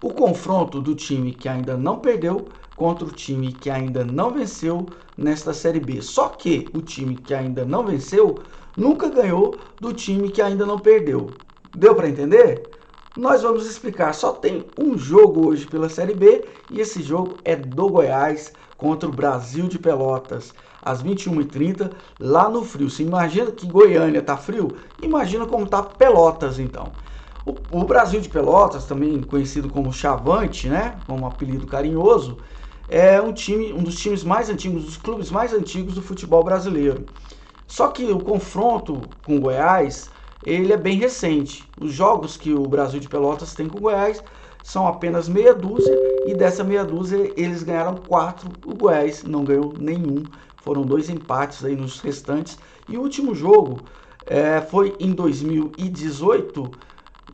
o confronto do time que ainda não perdeu contra o time que ainda não venceu nesta Série B. Só que o time que ainda não venceu nunca ganhou do time que ainda não perdeu. Deu para entender? Nós vamos explicar. Só tem um jogo hoje pela Série B e esse jogo é do Goiás contra o Brasil de Pelotas, às 21h30, lá no frio. Você imagina que Goiânia tá frio? Imagina como tá Pelotas, então. O Brasil de Pelotas, também conhecido como Chavante, né, como um apelido carinhoso, é um dos times mais antigos, dos clubes mais antigos do futebol brasileiro. Só que o confronto com o Goiás, ele é bem recente. Os jogos que o Brasil de Pelotas tem com o Goiás são apenas meia dúzia, e dessa meia dúzia eles ganharam 4, o Goiás não ganhou nenhum. Foram 2 empates aí nos restantes. E o último jogo foi em 2018,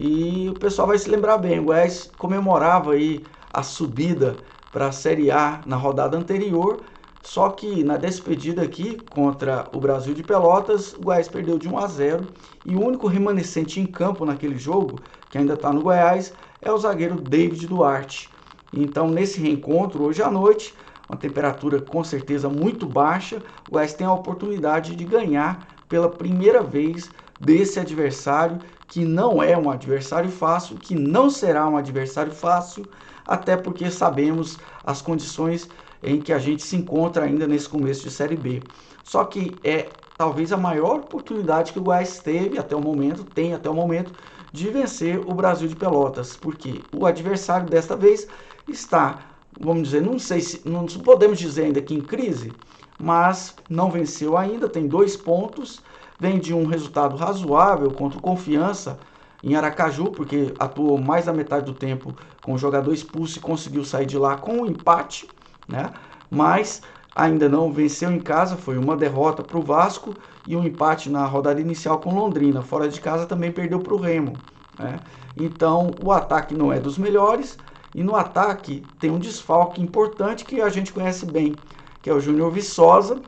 e o pessoal vai se lembrar bem, o Goiás comemorava aí a subida para a Série A na rodada anterior, só que na despedida aqui contra o Brasil de Pelotas, o Goiás perdeu de 1-0, e o único remanescente em campo naquele jogo, que ainda está no Goiás, é o zagueiro David Duarte. Então, nesse reencontro, hoje à noite, uma temperatura com certeza muito baixa, o Goiás tem a oportunidade de ganhar pela primeira vez desse adversário, que não é um adversário fácil, que não será um adversário fácil, até porque sabemos as condições em que a gente se encontra ainda nesse começo de Série B. Só que é talvez a maior oportunidade que o Goiás teve até o momento, tem até o momento, de vencer o Brasil de Pelotas, porque o adversário desta vez está, vamos dizer, não podemos dizer ainda que em crise, mas não venceu ainda, tem 2 pontos, vem de um resultado razoável contra o Confiança em Aracaju, porque atuou mais da metade do tempo com o jogador expulso e conseguiu sair de lá com um empate, né? Mas ainda não venceu em casa, foi uma derrota para o Vasco e um empate na rodada inicial com Londrina. Fora de casa também perdeu para o Remo, né? Então o ataque não é dos melhores, e no ataque tem um desfalque importante que a gente conhece bem, que é o Júnior Viçosa,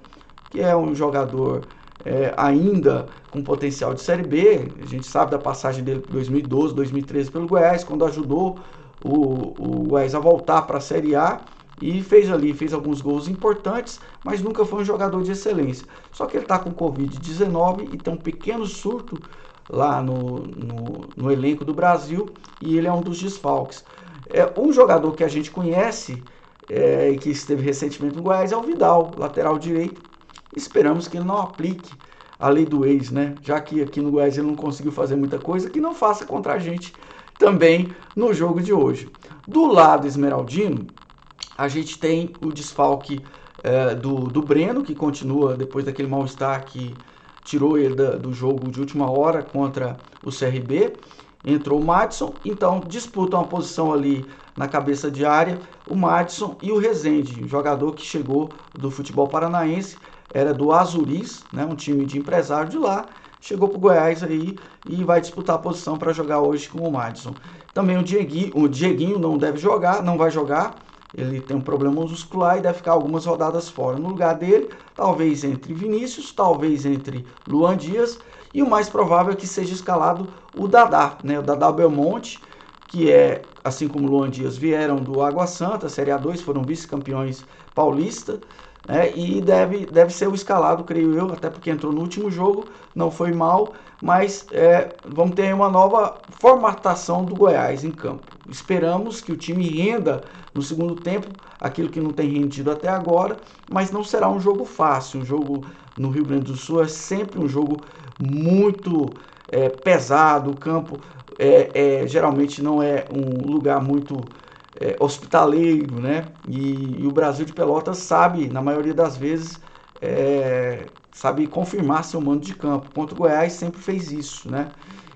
que é um jogador ainda com potencial de Série B. A gente sabe da passagem dele em 2012, 2013 pelo Goiás, quando ajudou o Goiás a voltar para a Série A, e fez alguns gols importantes, mas nunca foi um jogador de excelência. Só que ele está com Covid-19 e tem um pequeno surto lá no elenco do Brasil, e ele é um dos desfalques. Um jogador que a gente conhece e que esteve recentemente no Goiás é o Vidal, lateral direito. Esperamos que ele não aplique a lei do ex, né? Já que aqui no Goiás ele não conseguiu fazer muita coisa, que não faça contra a gente também no jogo de hoje. Do lado esmeraldino, a gente tem o desfalque do Breno, que continua depois daquele mal-estar que tirou ele do jogo de última hora contra o CRB. Entrou o Madison, então disputam a posição ali na cabeça de área o Madison e o Rezende, jogador que chegou do futebol paranaense, era do Azuris, né, um time de empresário de lá, chegou para o Goiás aí e vai disputar a posição para jogar hoje com o Madison. Também o Dieguinho não vai jogar, ele tem um problema muscular e deve ficar algumas rodadas fora. No lugar dele, talvez entre Vinícius, talvez entre Luan Dias, e o mais provável é que seja escalado o Dadá, né? O Dadá Belmonte, que assim como o Luan Dias, vieram do Água Santa, Série A2, foram vice-campeões paulistas, né? E deve ser o escalado, creio eu, até porque entrou no último jogo, não foi mal, mas vamos ter uma nova formatação do Goiás em campo. Esperamos que o time renda no segundo tempo aquilo que não tem rendido até agora, mas não será um jogo fácil. Um jogo no Rio Grande do Sul é sempre um jogo muito pesado. O campo geralmente não é um lugar muito hospitaleiro, né? E o Brasil de Pelotas sabe, na maioria das vezes, sabe confirmar seu mando de campo. Contra o Goiás sempre fez isso, né?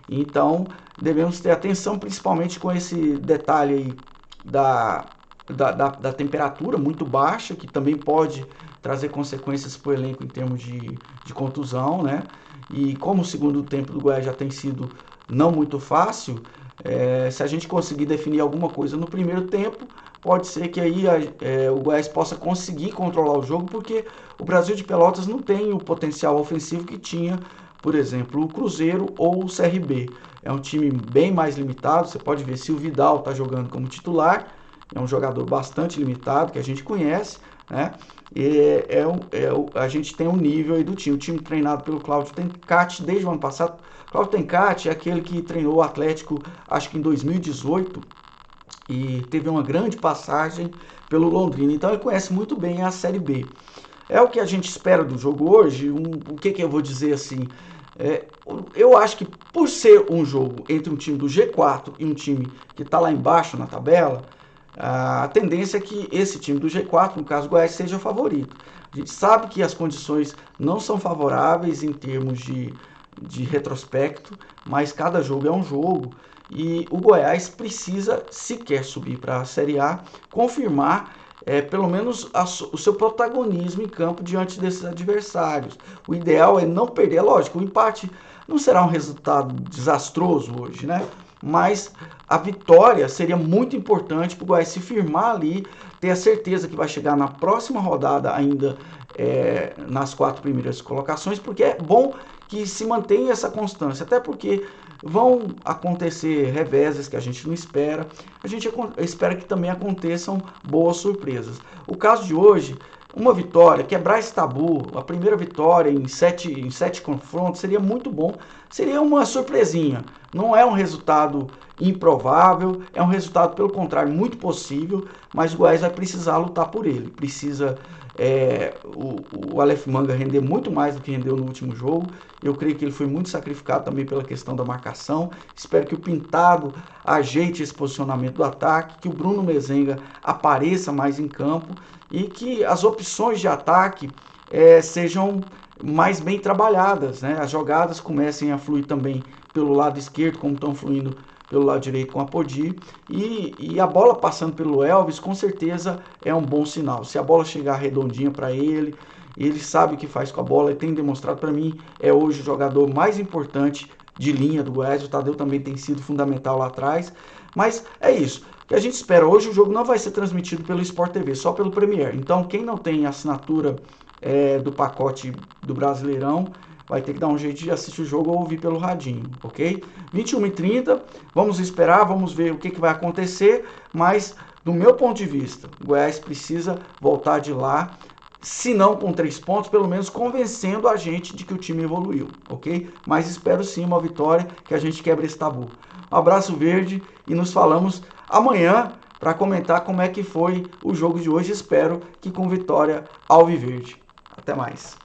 Então devemos ter atenção, principalmente com esse detalhe aí da temperatura muito baixa, que também pode trazer consequências para o elenco em termos de contusão, né? E como o segundo tempo do Goiás já tem sido não muito fácil, se a gente conseguir definir alguma coisa no primeiro tempo, pode ser que aí o Goiás possa conseguir controlar o jogo, porque o Brasil de Pelotas não tem o potencial ofensivo que tinha, por exemplo, o Cruzeiro ou o CRB. É um time bem mais limitado, você pode ver se o Vidal está jogando como titular, é um jogador bastante limitado, que a gente conhece, né? A gente tem um nível aí do time. O time treinado pelo Cláudio Tencati desde o ano passado. Cláudio Tencati é aquele que treinou o Atlético, acho que em 2018, e teve uma grande passagem pelo Londrina. Então ele conhece muito bem a Série B. É o que a gente espera do jogo hoje. O que eu vou dizer assim? Eu acho que por ser um jogo entre um time do G4 e um time que está lá embaixo na tabela, a tendência é que esse time do G4, no caso o Goiás, seja favorito. A gente sabe que as condições não são favoráveis em termos de retrospecto, mas cada jogo é um jogo e o Goiás precisa, se quer subir para a Série A, confirmar pelo menos o seu protagonismo em campo diante desses adversários. O ideal é não perder, lógico, o empate não será um resultado desastroso hoje, né? Mas a vitória seria muito importante para o Goiás se firmar ali, ter a certeza que vai chegar na próxima rodada ainda nas 4 primeiras colocações, porque é bom que se mantenha essa constância, até porque vão acontecer reveses que a gente não espera, a gente espera que também aconteçam boas surpresas. O caso de hoje, uma vitória, quebrar esse tabu, a primeira vitória em sete confrontos seria muito bom, seria uma surpresinha, não é um resultado improvável, é um resultado, pelo contrário, muito possível, mas o Goiás vai precisar lutar por ele, precisa o Aleph Manga render muito mais do que rendeu no último jogo. Eu creio que ele foi muito sacrificado também pela questão da marcação. Espero que o Pintado ajeite esse posicionamento do ataque, que o Bruno Mezenga apareça mais em campo e que as opções de ataque sejam mais bem trabalhadas, né? As jogadas comecem a fluir também pelo lado esquerdo, como estão fluindo pelo lado direito com a Podi, e a bola passando pelo Elvis com certeza é um bom sinal. Se a bola chegar redondinha para ele, ele sabe o que faz com a bola, ele tem demonstrado para mim, é hoje o jogador mais importante de linha do Goiás. O Tadeu também tem sido fundamental lá atrás, mas é isso que a gente espera. Hoje o jogo não vai ser transmitido pelo Sport TV, só pelo Premier. Então quem não tem assinatura do pacote do Brasileirão vai ter que dar um jeito de assistir o jogo ou ouvir pelo radinho, ok? 21h30, vamos esperar, vamos ver o que vai acontecer, mas do meu ponto de vista, o Goiás precisa voltar de lá, se não com 3 pontos, pelo menos convencendo a gente de que o time evoluiu, ok? Mas espero sim uma vitória, que a gente quebre esse tabu. Um abraço verde e nos falamos amanhã para comentar como é que foi o jogo de hoje. Espero que com vitória alviverde. Até mais.